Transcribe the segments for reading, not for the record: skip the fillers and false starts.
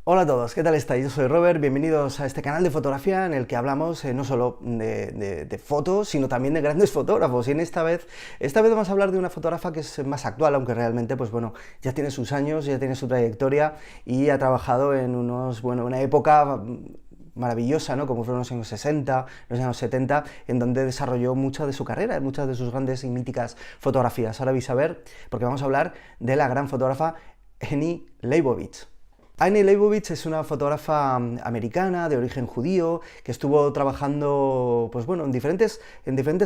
Hola a todos, ¿qué tal estáis? Yo soy Robert, bienvenidos a este canal de fotografía en el que hablamos no solo de fotos, sino también de grandes fotógrafos. Y esta vez vamos a hablar de una fotógrafa que es más actual, aunque realmente, pues bueno, ya tiene sus años, ya tiene su trayectoria y ha trabajado en una época maravillosa, ¿no? Como fueron los años 60, los años 70, en donde desarrolló mucha de su carrera, muchas de sus grandes y míticas fotografías. Ahora vais a ver, porque vamos a hablar de la gran fotógrafa Annie Leibovitz. Annie Leibovitz es una fotógrafa americana de origen judío que estuvo trabajando, pues bueno, en diferentes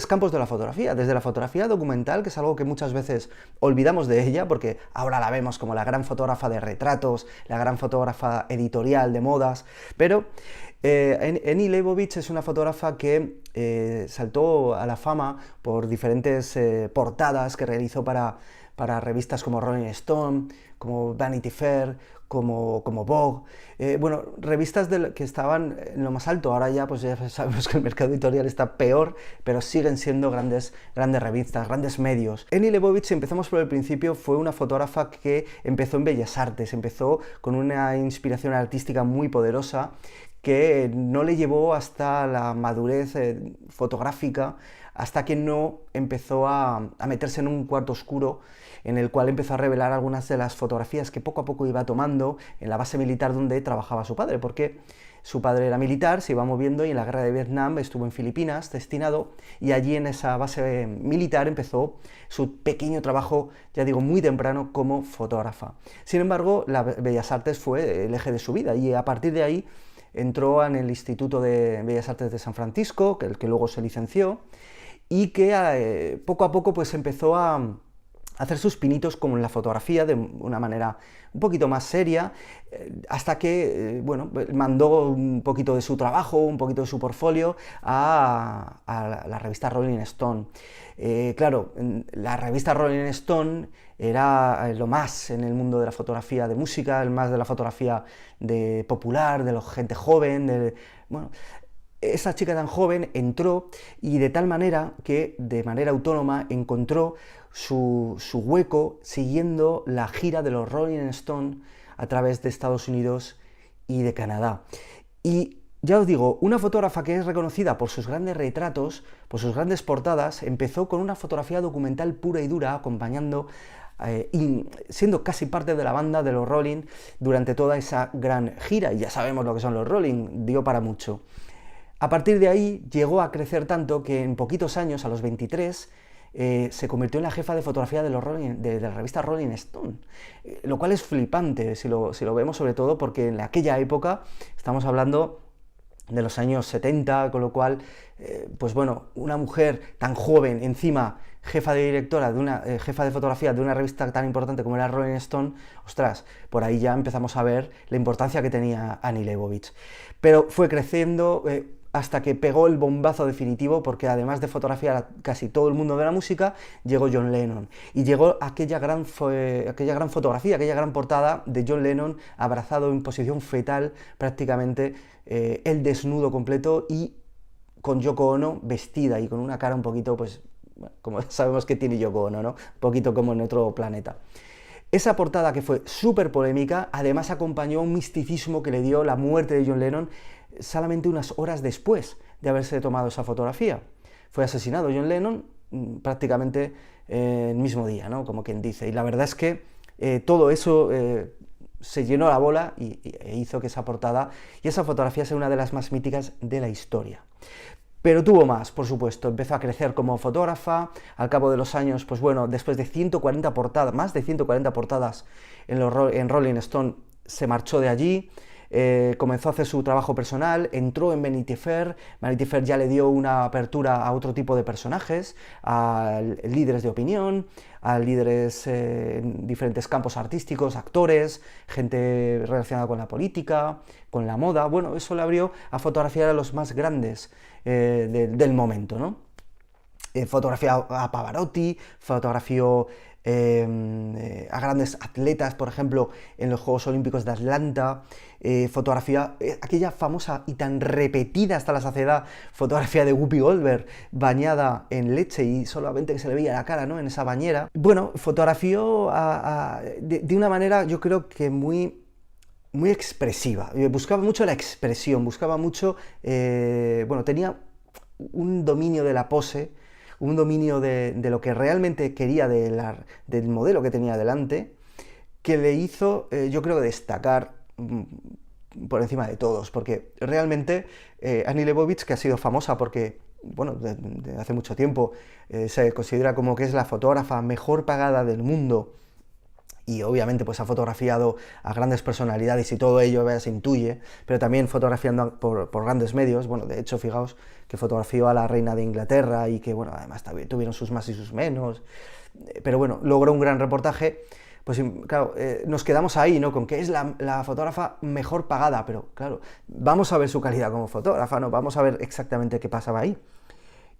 campos de la fotografía, desde la fotografía documental, que es algo que muchas veces olvidamos de ella, porque ahora la vemos como la gran fotógrafa de retratos, la gran fotógrafa editorial de modas, pero Annie Leibovitz es una fotógrafa que saltó a la fama por diferentes portadas que realizó para revistas como Rolling Stone, como Vanity Fair, como Vogue, bueno, revistas que estaban en lo más alto. Ahora ya, pues ya sabemos que el mercado editorial está peor, pero siguen siendo grandes revistas, grandes medios. Annie Leibovitz, si empezamos por el principio, fue una fotógrafa que empezó en Bellas Artes, empezó con una inspiración artística muy poderosa que no le llevó hasta la madurez fotográfica, hasta que no empezó a meterse en un cuarto oscuro en el cual empezó a revelar algunas de las fotografías que poco a poco iba tomando en la base militar donde trabajaba su padre, porque su padre era militar, se iba moviendo y en la guerra de Vietnam estuvo en Filipinas destinado, y allí en esa base militar empezó su pequeño trabajo, ya digo, muy temprano como fotógrafa. Sin embargo, las Bellas Artes fue el eje de su vida y a partir de ahí entró en el Instituto de Bellas Artes de San Francisco, el que luego se licenció, y que poco a poco pues empezó a hacer sus pinitos como en la fotografía de una manera un poquito más seria, hasta que, bueno, mandó un poquito de su trabajo, un poquito de su portfolio a la revista Rolling Stone. Claro, la revista Rolling Stone era lo más en el mundo de la fotografía de música, el más de la fotografía de popular, de la gente joven, bueno, esa chica tan joven entró y de tal manera que de manera autónoma encontró su hueco siguiendo la gira de los Rolling Stone a través de Estados Unidos y de Canadá. Y ya os digo, una fotógrafa que es reconocida por sus grandes retratos, por sus grandes portadas, empezó con una fotografía documental pura y dura, acompañando y siendo casi parte de la banda de los Rolling durante toda esa gran gira. Y ya sabemos lo que son los Rolling, dio para mucho. A partir de ahí llegó a crecer tanto que en poquitos años, a los 23, se convirtió en la jefa de fotografía de la revista Rolling Stone, lo cual es flipante si lo vemos, sobre todo porque en aquella época, estamos hablando de los años 70, con lo cual, pues bueno, una mujer tan joven, encima jefa de directora jefa de fotografía de una revista tan importante como era Rolling Stone, ostras, por ahí ya empezamos a ver la importancia que tenía Annie Leibovitz. Pero fue creciendo hasta que pegó el bombazo definitivo, porque además de fotografiar a casi todo el mundo de la música, llegó John Lennon. Y llegó aquella gran fotografía, aquella gran portada de John Lennon abrazado en posición fetal, prácticamente el desnudo completo, y con Yoko Ono vestida y con una cara un poquito, pues, como sabemos que tiene Yoko Ono, ¿no? Un poquito como en otro planeta. Esa portada, que fue súper polémica, además acompañó un misticismo que le dio la muerte de John Lennon solamente unas horas después de haberse tomado esa fotografía. Fue asesinado John Lennon prácticamente el mismo día, ¿no? Como quien dice. Y la verdad es que todo eso se llenó la bola e hizo que esa portada y esa fotografía sea una de las más míticas de la historia. Pero tuvo más, por supuesto, empezó a crecer como fotógrafa, al cabo de los años, pues bueno, después de 140 portadas, más de 140 portadas en Rolling Stone, se marchó de allí, comenzó a hacer su trabajo personal, entró en Vanity Fair ya le dio una apertura a otro tipo de personajes, a líderes de opinión, a líderes en diferentes campos artísticos, actores, gente relacionada con la política, con la moda. Bueno, eso le abrió a fotografiar a los más grandes del momento, ¿no? Fotografió a Pavarotti, fotografió a grandes atletas, por ejemplo, en los Juegos Olímpicos de Atlanta, fotografía, aquella famosa y tan repetida hasta la saciedad fotografía de Whoopi Goldberg bañada en leche y solamente que se le veía la cara, ¿no?, en esa bañera. Bueno, fotografió de una manera, yo creo que muy muy expresiva, buscaba mucho la expresión, buscaba mucho, bueno, tenía un dominio de la pose, un dominio de lo que realmente quería del modelo que tenía delante, que le hizo, yo creo, destacar por encima de todos, porque realmente Annie Leibovitz, que ha sido famosa porque, bueno, de hace mucho tiempo, se considera como que es la fotógrafa mejor pagada del mundo, y obviamente pues ha fotografiado a grandes personalidades y todo ello se intuye, pero también fotografiando por grandes medios. Bueno, de hecho, fijaos que fotografió a la reina de Inglaterra y que, bueno, además tuvieron sus más y sus menos, pero bueno, logró un gran reportaje. Pues claro, nos quedamos ahí, ¿no? Con que es la fotógrafa mejor pagada, pero claro, vamos a ver su calidad como fotógrafa, ¿no? Vamos a ver exactamente qué pasaba ahí.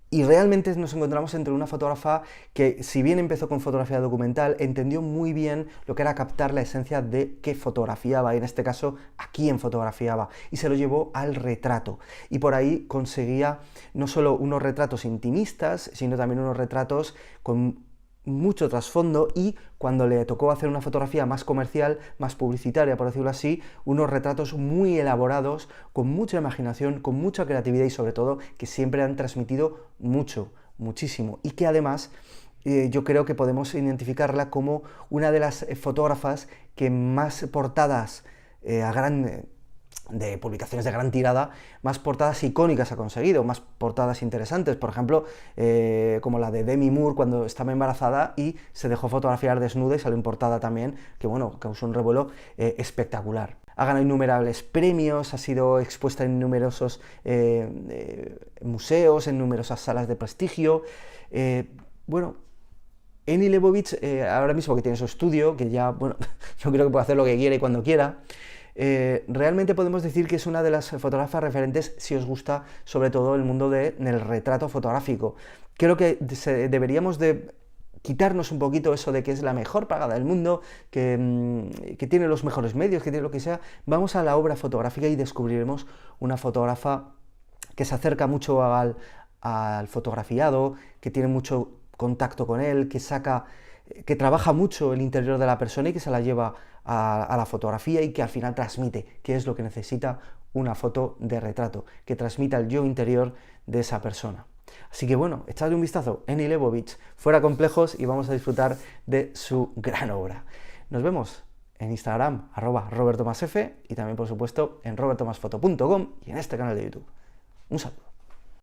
Y realmente nos encontramos entre una fotógrafa que, si bien empezó con fotografía documental, entendió muy bien lo que era captar la esencia de qué fotografiaba, y en este caso, a quién fotografiaba, y se lo llevó al retrato. Y por ahí conseguía no solo unos retratos intimistas, sino también unos retratos con mucho trasfondo, y cuando le tocó hacer una fotografía más comercial, más publicitaria, por decirlo así, unos retratos muy elaborados, con mucha imaginación, con mucha creatividad y sobre todo que siempre han transmitido mucho, muchísimo, y que además yo creo que podemos identificarla como una de las fotógrafas que más portadas de publicaciones de gran tirada, más portadas icónicas ha conseguido, más portadas interesantes, por ejemplo, como la de Demi Moore cuando estaba embarazada y se dejó fotografiar desnuda y salió en portada también, que bueno, causó un revuelo espectacular. Ha ganado innumerables premios, ha sido expuesta en numerosos museos, en numerosas salas de prestigio. Bueno, Annie Leibovitz, ahora mismo que tiene su estudio, que ya, bueno, yo creo que puede hacer lo que quiera y cuando quiera, realmente podemos decir que es una de las fotógrafas referentes si os gusta sobre todo el mundo del retrato fotográfico. Creo que deberíamos de quitarnos un poquito eso de que es la mejor pagada del mundo, que tiene los mejores medios, que tiene lo que sea. Vamos a la obra fotográfica y descubriremos una fotógrafa que se acerca mucho al fotografiado, que tiene mucho contacto con él, que trabaja mucho el interior de la persona y que se la lleva a la fotografía, y que al final transmite qué es lo que necesita una foto de retrato, que transmita el yo interior de esa persona. Así que bueno, echadle un vistazo, Annie Leibovitz, fuera complejos, y vamos a disfrutar de su gran obra. Nos vemos en Instagram, @robertomasf, y también por supuesto en robertomasfoto.com y en este canal de YouTube. Un saludo.